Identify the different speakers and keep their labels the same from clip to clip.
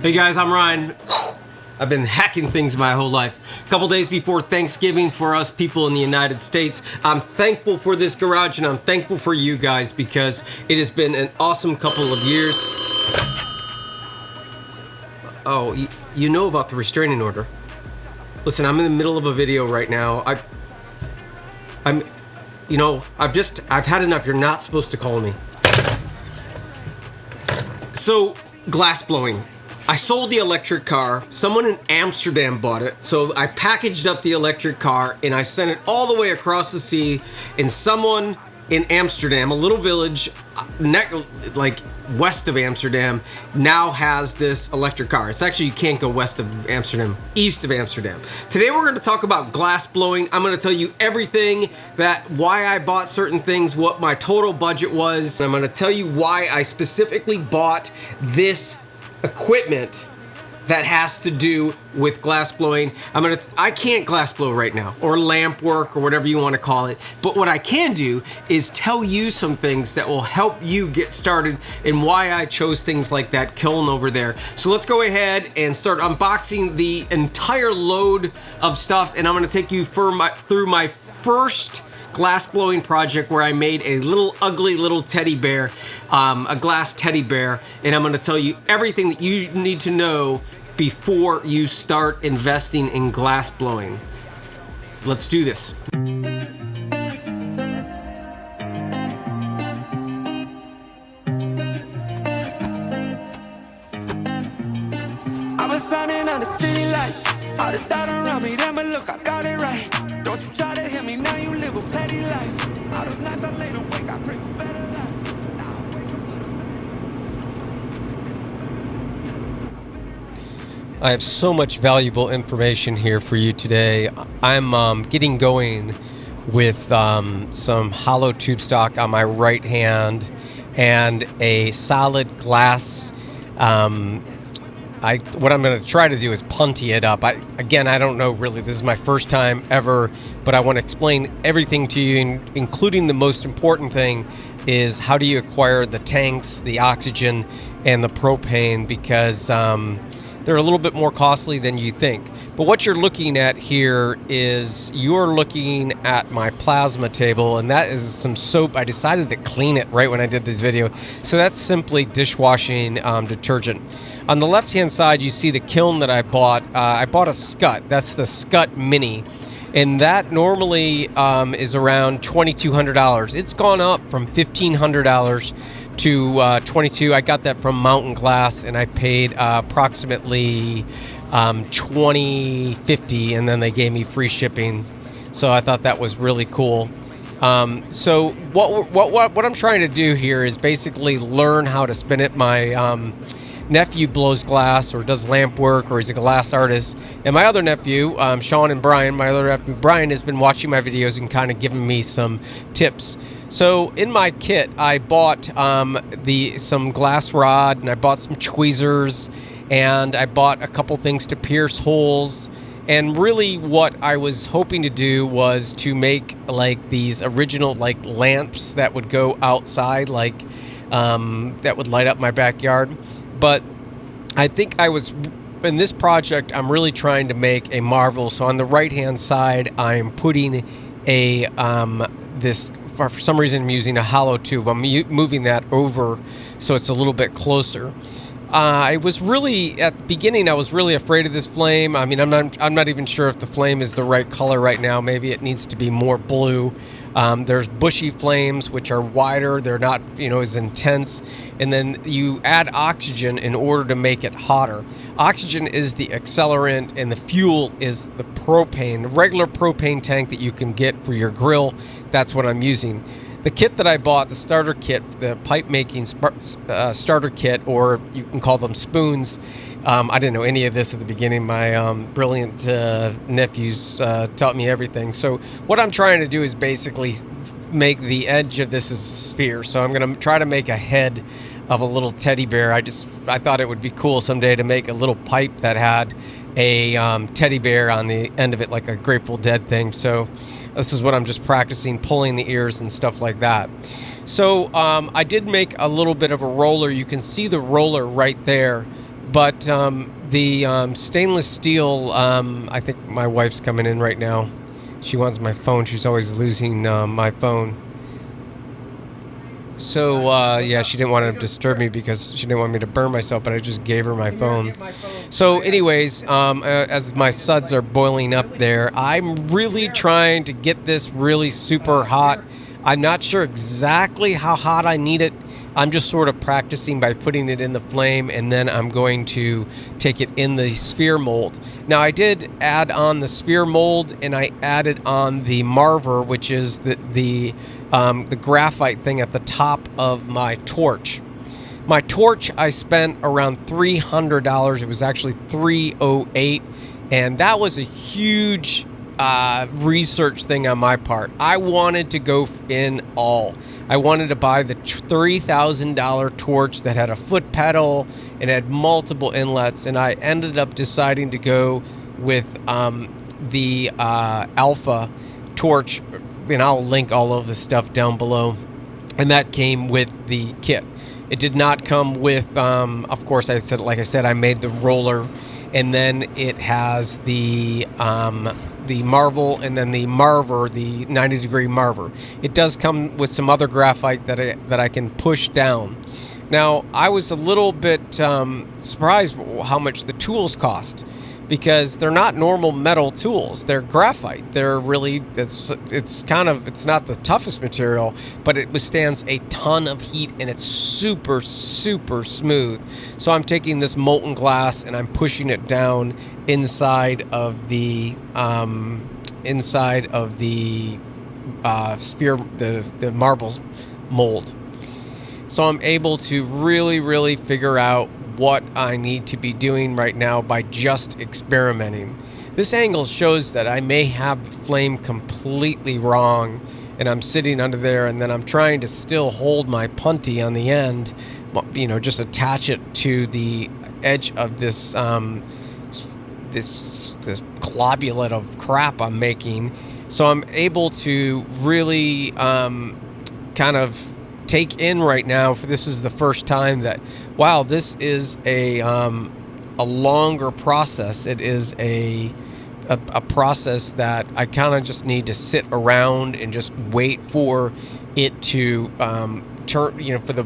Speaker 1: Hey guys, I'm Ryan. I've been hacking things my whole life. A couple days before Thanksgiving for us people in the United States. I'm thankful for this garage and I'm thankful for you guys because it has been an awesome couple of years. Oh, you know about the restraining order. Listen, I'm in the middle of a video right now. I've had enough. You're not supposed to call me. So, glass blowing. I sold the electric car. Someone in Amsterdam bought it. So I packaged up the electric car and I sent it all the way across the sea. And someone in Amsterdam, a little village, like west of Amsterdam, now has this electric car. It's actually, you can't go west of Amsterdam, east of Amsterdam. Today we're going to talk about glass blowing. I'm going to tell you everything why I bought certain things, what my total budget was. And I'm going to tell you why I specifically bought this equipment that has to do with glass blowing. I can't glass blow right now, or lamp work, or whatever you want to call it. But what I can do is tell you some things that will help you get started and why I chose things like that kiln over there. So let's go ahead and start unboxing the entire load of stuff, and I'm going to take you through my first glass blowing project where I made a little ugly little teddy bear, a glass teddy bear, and I'm going to tell you everything that you need to know before you start investing in glass blowing. Let's do this.
Speaker 2: I was standing on the city lights. All this doubt around me, then but look, I got it right. Don't you try to hit me, now you live a petty life. All those nights I laid awake, I pray for better life. Now I wake up.
Speaker 1: I have so much valuable information here for you today. I'm getting going with some hollow tube stock on my right hand and a solid glass. What I'm going to try to do is punty it up. I don't know really. This is my first time ever, but I want to explain everything to you, including the most important thing is how do you acquire the tanks, the oxygen, and the propane, because they're a little bit more costly than you think. But what you're looking at here is you're looking at my plasma table, and that is some soap. I decided to clean it right when I did this video. So that's simply dishwashing detergent. On the left-hand side, you see the kiln that I bought. I bought a Scut. That's the Scut Mini. And that normally is around $2,200. It's gone up from $1,500 to $2,200. I got that from Mountain Glass, and I paid approximately $20.50, and then they gave me free shipping. So I thought that was really cool. So what I'm trying to do here is basically learn how to spin it. My nephew blows glass or does lamp work, or he's a glass artist, and my other nephew, Sean and Brian, my other nephew Brian, has been watching my videos and kind of giving me some tips. So in my kit, I bought some glass rod, and I bought some tweezers, and I bought a couple things to pierce holes. And really what I was hoping to do was to make like these original like lamps that would go outside, like that would light up my backyard. But I think in this project, I'm really trying to make a marvel. So on the right-hand side, I'm putting for some reason I'm using a hollow tube. I'm moving that over so it's a little bit closer. At the beginning, I was really afraid of this flame. I mean, I'm not even sure if the flame is the right color right now. Maybe it needs to be more blue. There's bushy flames, which are wider. They're not, as intense. And then you add oxygen in order to make it hotter. Oxygen is the accelerant, and the fuel is the propane, the regular propane tank that you can get for your grill. That's what I'm using. The kit that I bought, the starter kit, the pipe making starter kit, or you can call them spoons. I didn't know any of this at the beginning. My brilliant nephews taught me everything. So what I'm trying to do is basically make the edge of this as a sphere. So I'm going to try to make a head of a little teddy bear. I thought it would be cool someday to make a little pipe that had a teddy bear on the end of it, like a Grateful Dead thing. So this is what I'm just practicing, pulling the ears and stuff like that. So I did make a little bit of a roller. You can see the roller right there. But the stainless steel, I think my wife's coming in right now. She wants my phone. She's always losing my phone. So, yeah, she didn't want to disturb me because she didn't want me to burn myself, but I just gave her my phone. So, anyways, as my suds are boiling up there, I'm really trying to get this really super hot. I'm not sure exactly how hot I need it. I'm just sort of practicing by putting it in the flame, and then I'm going to take it in the sphere mold. Now, I did add on the sphere mold, and I added on the marver, which is the graphite thing at the top of my torch. My torch, I spent around $300. It was actually $308, and that was a huge research thing on my part. I wanted to go in all. I wanted to buy the $3,000 torch that had a foot pedal and had multiple inlets, and I ended up deciding to go with the Alpha torch, and I'll link all of the stuff down below. And that came with the kit. It did not come with, of course, like I said, I made the roller, and then it has the Marvel, and then the Marver, the 90-degree Marver. It does come with some other graphite that I can push down. Now, I was a little bit surprised how much the tools cost, because they're not normal metal tools. They're graphite. They're really, it's not the toughest material, but it withstands a ton of heat, and it's super, super smooth. So I'm taking this molten glass and I'm pushing it down inside of the sphere, the marbles mold. So I'm able to really, really figure out what I need to be doing right now by just experimenting. This angle shows that I may have the flame completely wrong, and I'm sitting under there, and then I'm trying to still hold my punty on the end, just attach it to the edge of this this globulate of crap I'm making. So I'm able to really kind of take in right now, for this is the first time that, wow, this is a longer process. It is a process that I kind of just need to sit around and just wait for it to turn, for the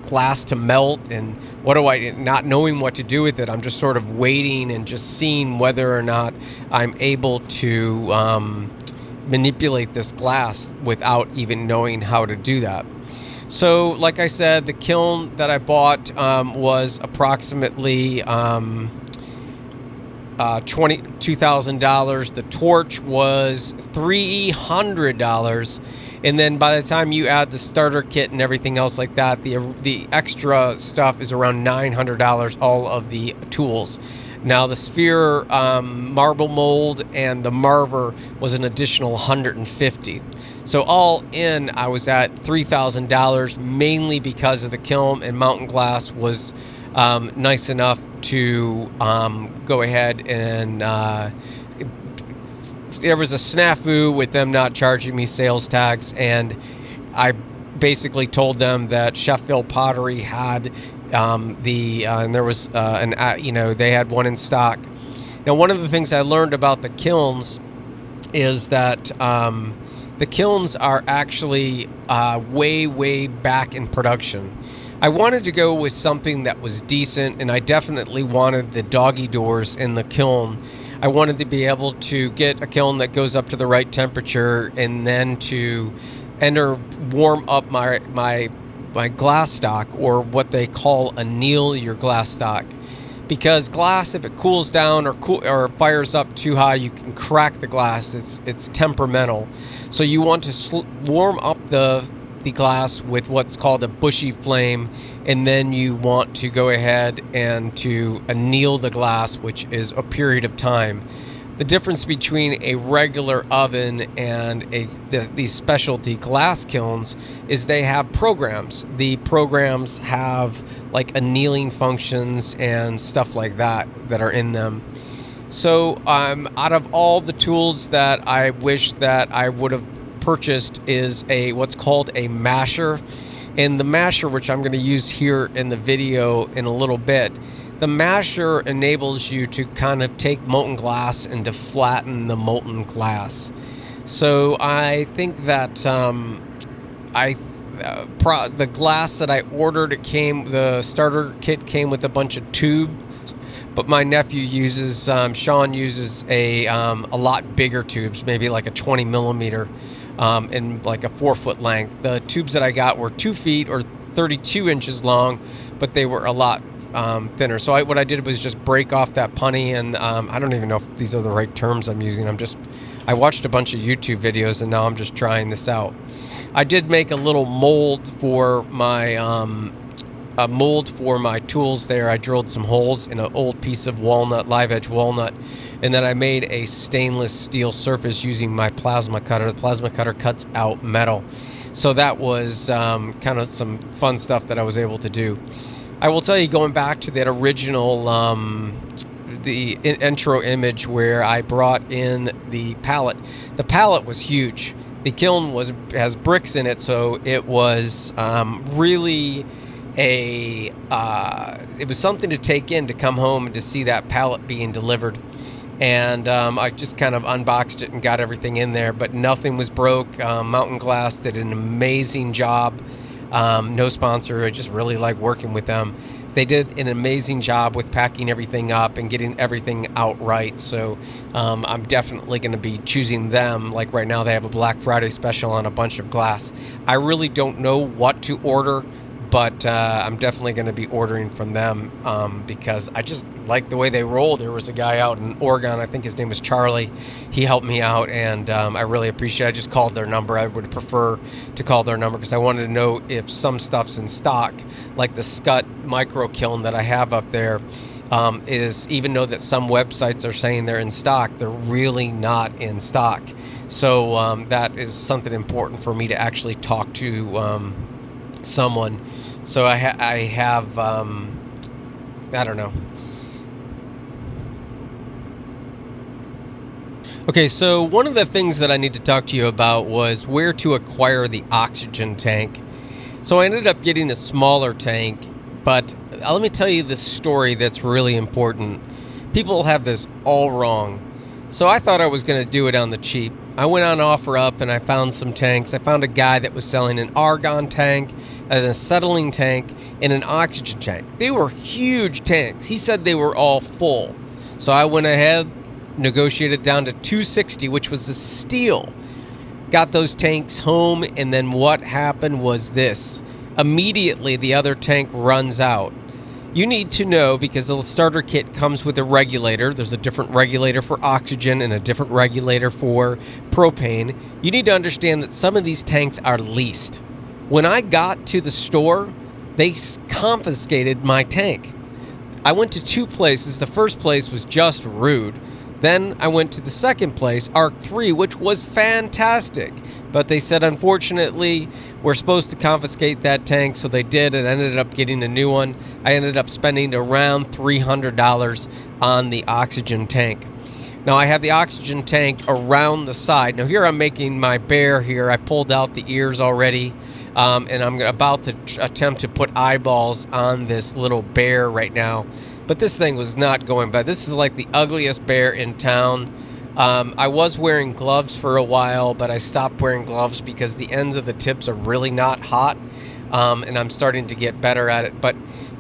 Speaker 1: glass to melt, and not knowing what to do with it. I'm just sort of waiting and just seeing whether or not I'm able to manipulate this glass without even knowing how to do that. So, like I said, the kiln that I bought was approximately $22,000. The torch was $300. And then by the time you add the starter kit and everything else like that, the extra stuff is around $900, all of the tools. Now, the sphere marble mold and the marver was an additional $150. So all in, I was at $3,000, mainly because of the kiln, and Mountain Glass was nice enough to go ahead and there was a snafu with them not charging me sales tax, and I basically told them that Sheffield Pottery had and there was they had one in stock. Now, one of the things I learned about the kilns is that the kilns are actually way back in production. I wanted to go with something that was decent, and I definitely wanted the doggy doors in the kiln. I wanted to be able to get a kiln that goes up to the right temperature, and then to warm up my glass stock, or what they call anneal your glass stock. Because glass, if it cools down or fires up too high, you can crack the glass. It's temperamental. So you want to warm up the glass with what's called a bushy flame, and then you want to go ahead and to anneal the glass, which is a period of time. The difference between a regular oven and these specialty glass kilns is they have programs. The programs have like annealing functions and stuff like that are in them. So out of all the tools that I wish that I would have purchased is what's called a masher. And the masher, which I'm going to use here in the video in a little bit, the masher enables you to kind of take molten glass and to flatten the molten glass. So I think that the glass that I ordered, the starter kit came with a bunch of tubes, but my nephew Sean uses a lot bigger tubes, maybe like a 20 millimeter, in like a 4-foot length. The tubes that I got were 2 feet or 32 inches long, but they were a lot thinner. So what I did was just break off that punny, and I don't even know if these are the right terms I'm using. I watched a bunch of YouTube videos, and now I'm just trying this out. I did make a little mold for my tools there. I drilled some holes in an old piece of walnut, live edge walnut, and then I made a stainless steel surface using my plasma cutter. The plasma cutter cuts out metal. So that was kind of some fun stuff that I was able to do. I will tell you, going back to that original the intro image where I brought in the pallet was huge. The kiln has bricks in it, so it was really it was something to take in, to come home and to see that pallet being delivered. And I just kind of unboxed it and got everything in there, but nothing was broke. Mountain Glass did an amazing job. No sponsor. I just really like working with them. They did an amazing job with packing everything up and getting everything out right. So I'm definitely going to be choosing them. Like right now, they have a Black Friday special on a bunch of glass. I really don't know what to order, but I'm definitely going to be ordering from them because I just like the way they roll. There was a guy out in Oregon, I think his name was Charlie. He helped me out, and I really appreciate it. I just called their number. I would prefer to call their number because I wanted to know if some stuff's in stock, like the Scut micro kiln that I have up there. Even though that some websites are saying they're in stock, they're really not in stock. So that is something important for me to actually talk to someone. So I have I don't know. Okay, so one of the things that I need to talk to you about was where to acquire the oxygen tank. So I ended up getting a smaller tank, but let me tell you this story that's really important. People have this all wrong. So I thought I was going to do it on the cheap. I went on OfferUp and I found some tanks. I found a guy that was selling an argon tank, an acetylene tank, and an oxygen tank. They were huge tanks. He said they were all full. So I went ahead, negotiated down to $260, which was a steal. Got those tanks home, and then what happened was this. Immediately, the other tank runs out. You need to know, because the starter kit comes with a regulator. There's a different regulator for oxygen and a different regulator for propane. You need to understand that some of these tanks are leased. When I got to the store, they confiscated my tank. I went to 2 places. The first place was just rude. Then I went to the second place, Arc 3, which was fantastic. But they said, unfortunately, we're supposed to confiscate that tank, so they did, and ended up getting a new one. I ended up spending around $300 on the oxygen tank. Now, I have the oxygen tank around the side. Now, here I'm making my bear here. I pulled out the ears already, and I'm about to attempt to put eyeballs on this little bear right now. But this thing was not going bad. This is like the ugliest bear in town. I was wearing gloves for a while, but I stopped wearing gloves because the ends of the tips are really not hot, and I'm starting to get better at it. But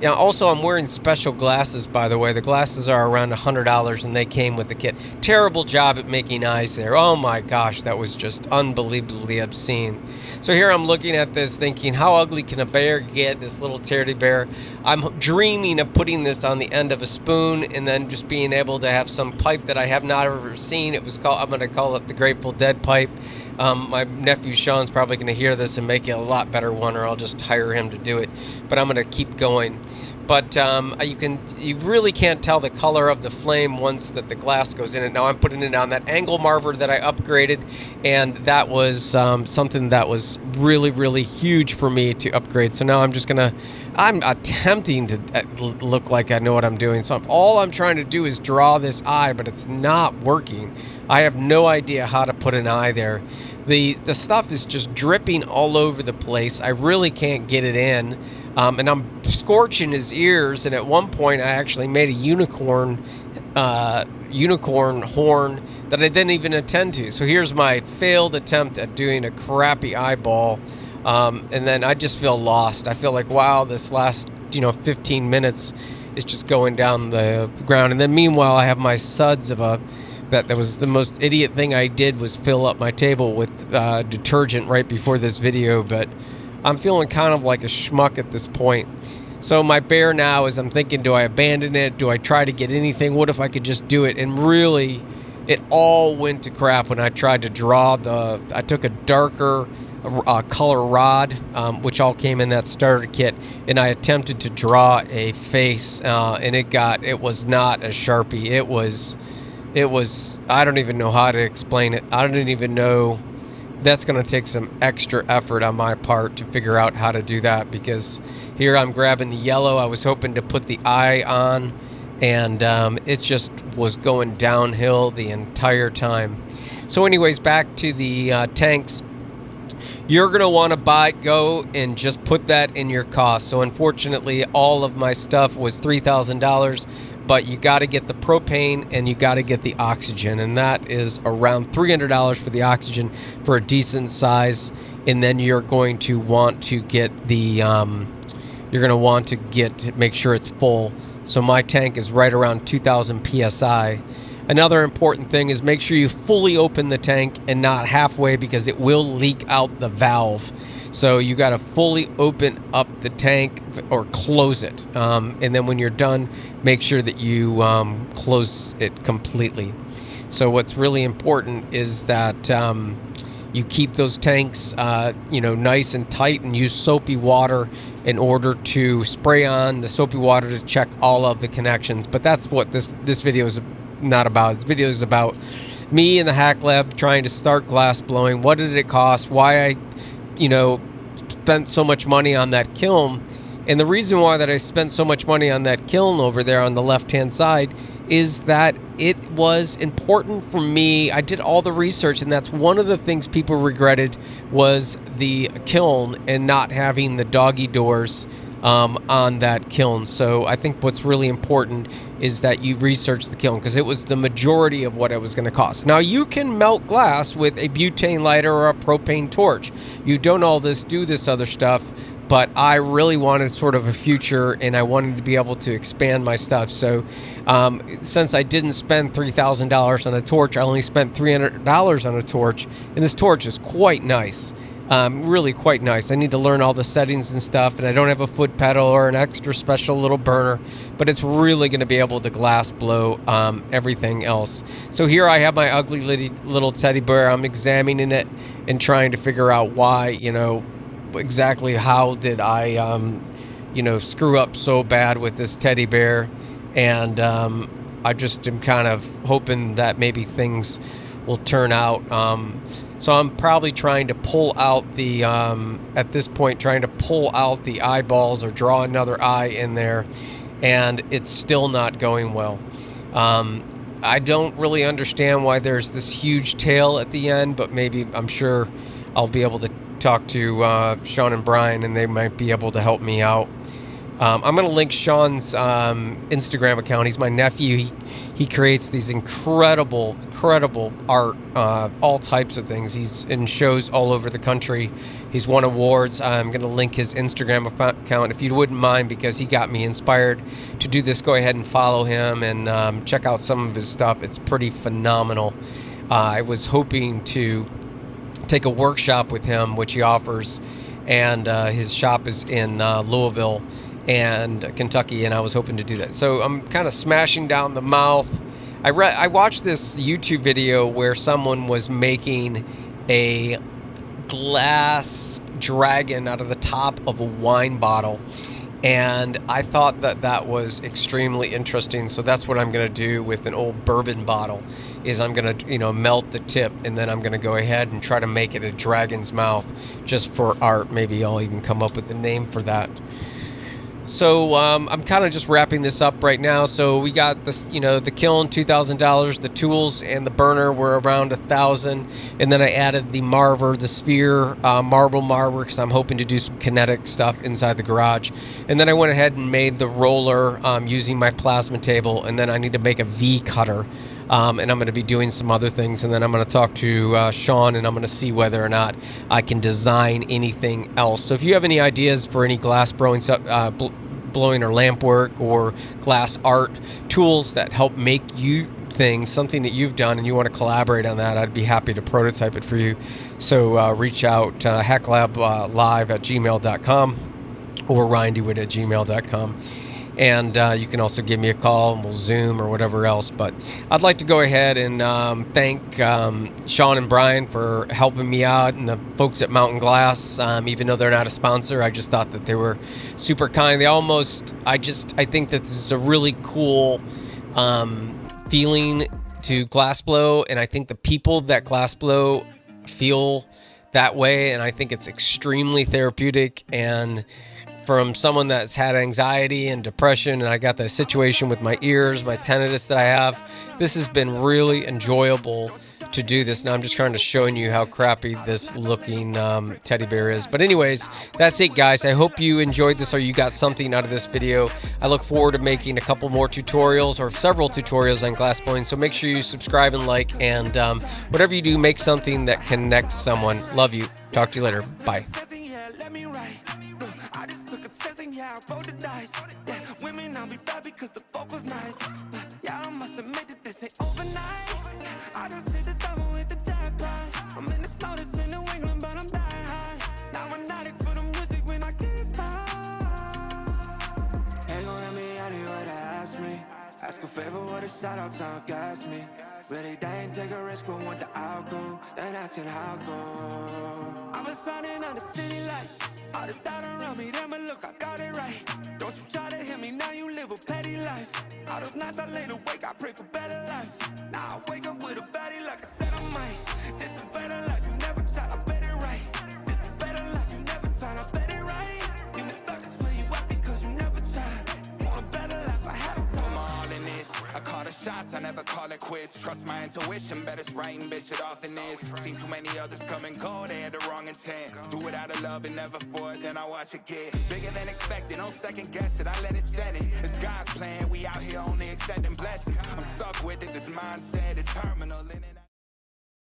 Speaker 1: you know, also, I'm wearing special glasses, by the way. The glasses are around $100, and they came with the kit. Terrible job at making eyes there. Oh my gosh, that was just unbelievably obscene. So here I'm looking at this thinking, how ugly can a bear get, this little teddy bear? I'm dreaming of putting this on the end of a spoon and then just being able to have some pipe that I have not ever seen. I'm going to call it the Grateful Dead pipe. My nephew Sean's probably going to hear this and make it a lot better one, or I'll just hire him to do it. But I'm going to keep going. But you really can't tell the color of the flame once that the glass goes in it. Now I'm putting it on that angle marver that I upgraded, and that was something that was really, really huge for me to upgrade. So now I'm attempting to look like I know what I'm doing. So all I'm trying to do is draw this eye, but it's not working. I have no idea how to put an eye there. The stuff is just dripping all over the place. I really can't get it in. And I'm scorching his ears. And at one point, I actually made a unicorn horn that I didn't even attend to. So here's my failed attempt at doing a crappy eyeball. And then I just feel lost. I feel like, wow, this last 15 minutes is just going down the ground. And then meanwhile, I have my suds of that was the most idiot thing I did, was fill up my table with detergent right before this video. But I'm feeling kind of like a schmuck at this point. So my bear now is, I'm thinking, do I abandon it? Do I try to get anything? What if I could just do it? And really, it all went to crap when I tried to draw I took a darker color rod, which all came in that starter kit, and I attempted to draw a face, and it was not a Sharpie. It was, I don't even know how to explain it. I don't even know. That's going to take some extra effort on my part to figure out how to do that, because here I'm grabbing the yellow. I was hoping to put the eye on, and it just was going downhill the entire time. So anyways, back to the tanks. You're going to want to go and just put that in your cost. So unfortunately, all of my stuff was $3,000, but you got to get the propane and you got to get the oxygen, and that is around $300 for the oxygen for a decent size. And then you're going to want to get make sure it's full. So my tank is right around 2,000 psi. Another important thing is make sure you fully open the tank and not halfway, because it will leak out the valve. So you got to fully open up the tank or close it. And then when you're done, make sure that you close it completely. So what's really important is that you keep those tanks nice and tight, and use soapy water in order to spray on the soapy water to check all of the connections. But that's what this video is not about. This video is about me in the hackLAB trying to start glass blowing. What did it cost? Why I spent so much money on that kiln. And the reason why that I spent so much money on that kiln over there on the left-hand side is that it was important for me. I did all the research, and that's one of the things people regretted, was the kiln and not having the doggy doors on that kiln. So I think what's really important is that you research the kiln, because it was the majority of what it was going to cost. Now, you can melt glass with a butane lighter or a propane torch. You don't do this other stuff, but I really wanted sort of a future, and I wanted to be able to expand my stuff. So since I didn't spend $3,000 on a torch, I only spent $300 on a torch, and this torch is quite nice. Really quite nice. I need to learn all the settings and stuff, and I don't have a foot pedal or an extra special little burner, but it's really going to be able to glass blow everything else. So here I have my ugly little teddy bear. I'm examining it and trying to figure out why, exactly how did I, screw up so bad with this teddy bear. And I just am kind of hoping that maybe things will turn out. So I'm probably trying to pull out the, at this point, trying to pull out the eyeballs or draw another eye in there, and it's still not going well. I don't really understand why there's this huge tail at the end, but I'm sure I'll be able to talk to Sean and Brian, and they might be able to help me out. I'm going to link Sean's Instagram account. He's my nephew. He creates these incredible art, all types of things. He's in shows all over the country. He's won awards. I'm going to link his Instagram account if you wouldn't mind, because he got me inspired to do this. Go ahead and follow him and check out some of his stuff. It's pretty phenomenal. I was hoping to take a workshop with him, which he offers, and his shop is in Louisville and Kentucky, and I was hoping to do that. So I'm kind of smashing down the mouth. I watched this YouTube video where someone was making a glass dragon out of the top of a wine bottle, and I thought that was extremely interesting. So that's what I'm going to do with an old bourbon bottle, is I'm going to melt the tip, and then I'm going to go ahead and try to make it a dragon's mouth just for art. Maybe I'll even come up with a name for that. So I'm kind of just wrapping this up right now. So we got this, the kiln, $2,000, the tools and the burner were around $1,000, and then I added the marver, the sphere, marble marver, because I'm hoping to do some kinetic stuff inside the garage. And then I went ahead and made the roller using my plasma table, and then I need to make a V cutter. And I'm going to be doing some other things, and then I'm going to talk to Sean, and I'm going to see whether or not I can design anything else. So if you have any ideas for any glass blowing or lamp work or glass art tools that help make you things, something that you've done, and you want to collaborate on that, I'd be happy to prototype it for you. So reach out, hackLAB live at gmail.com or ryandewitt@gmail.com. And you can also give me a call, and we'll Zoom or whatever else. But I'd like to go ahead and thank Sean and Brian for helping me out, and the folks at Mountain Glass. Even though they're not a sponsor, I just thought that they were super kind. I think that this is a really cool feeling to glass blow, and I think the people that glass blow feel that way, and I think it's extremely therapeutic. And from someone that's had anxiety and depression, and I got the situation with my ears, my tinnitus that I have, this has been really enjoyable to do this. Now I'm just kind of showing you how crappy this looking teddy bear is. But anyways, that's it, guys. I hope you enjoyed this, or you got something out of this video. I look forward to making a couple more tutorials, or several tutorials on glass blowing. So make sure you subscribe and like, and whatever you do, make something that connects someone. Love you. Talk to you later. Bye.
Speaker 2: Yeah, I rolled the dice. Yeah, women, I'll be bad because the fuck was nice. Yeah, I must admit that this ain't overnight. I just hit the double with the jackpot. I'm in the slowest in New England, but I'm dying high. Now I'm an addict for the music when I can't stop. Ain't gon' let me out here what they ask me. Ask a favor, what a shout out to gas me. Really, they ain't take a risk, but want the outcome. Then asking how come. I've been signing on the city lights. All this doubt around me, then but look, I got it right. Don't you try to hit me, now you live a petty life. All those nights I lay awake, I pray for better life. Now I wake up with a baddie like I said I might. This is better life, you never tried, I bet it right. This is better life, you never tried, I bet it right. You been stuck is where you at because you never tried. Want a better life, I haven't tried.
Speaker 3: I'm all in this, I call the shots, I never call it quits. Trust my intuition, bet it's right and bitch, it often is. Seen too many others come and go, they had the wrong intent. Do it out of love and never for it, then I watch it get bigger than expected. No second guess it, I let it set it. It's God's plan, we out here only accepting blessings. I'm stuck with it, this mindset is terminal in it.